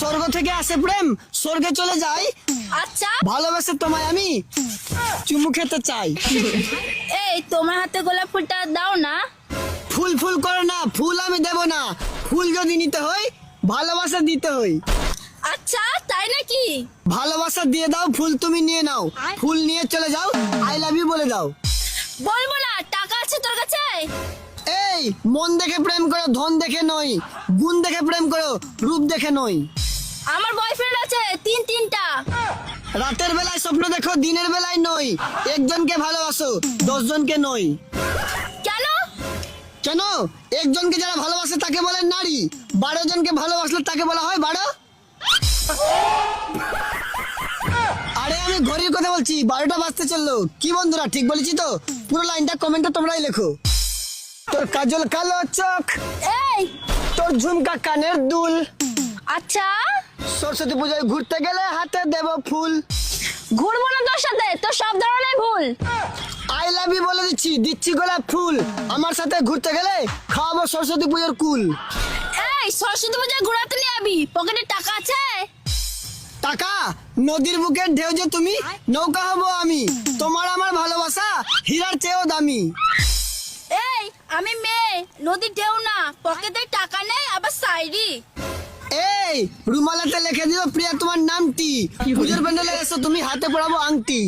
স্বর্গ থেকে আসে প্রেম স্বর্গে চলে যাই, আচ্ছা ভালোবাসে তোমায় আমি চুমু খেতে চাই। এই তোমার হাতে গোলাপ ফুলটা দাও না। ফুল ফুল করো না, ফুল আমি দেব না, ফুল যদি নিতে হয় ভালোবাসা দিতে হয়। আচ্ছা তাই নাকি? ভালোবাসা দিয়ে দাও, ফুল তুমি নিয়ে নাও, ফুল নিয়ে চলে যাও, আই লাভ ইউ বলে দাও। বলবো না, টাকা আছে তোর কাছে? এই মন দেখে প্রেম করো, ধন দেখে নয়, গুণ দেখে প্রেম করো, রূপ দেখে নয়। আমার বয়ফ্রেন্ড আছে তিনটা। রাতের বেলায় স্বপ্ন দেখো, দিনের বেলায় নয়, একজনকে ভালোবাসো 10 জনকে নয়। কেন? কেন? একজনকে যারা ভালোবাসে তাকে বলে নারী, 12 জনকে ভালোবাসলে তাকে বলা হয় 12। আরে আমি ঘড়ির কথা বলছি, 12টা বাজতে চললো। কি বন্ধুরা ঠিক বলেছি তো? পুরো লাইনটা কমেন্টে তোমরাই লেখো। তোর কাজল কালো চোখ, এই তোর ঝুমকা কানের দুল, আচ্ছা সরস্বতী পূজায় ঘুরতে গেলে হাতে দেব ফুল। ঘুরবো না তোর সাথে, তোর সব ধরনের ভুল। আই লাভ ইউ বলে দিচ্ছি, দিচ্ছি গোলাপ ফুল, আমার সাথে ঘুরতে গেলে খাওয়াবো সরস্বতী পুজোর কুল। এই সরস্বতী পূজায় ঘোরাতে নিয়ে যাবি, পকেটে টাকা আছে? টাকা? নদীর বুকের ঢেউ যে তুমি, নৌকা হব আমি, তোমার আমার ভালোবাসা হীরার চেয়েও দামি। এই আমি মেয়ে, নদীর ঢেউ না, পকেটে টাকা নেই আবার সাইরি। এই রুমালাতে লিখে দিও প্রিয়া তোমার নামটি, পুজোর প্যান্ডেলে এসো তুমি হাতে পরাবো আংটি।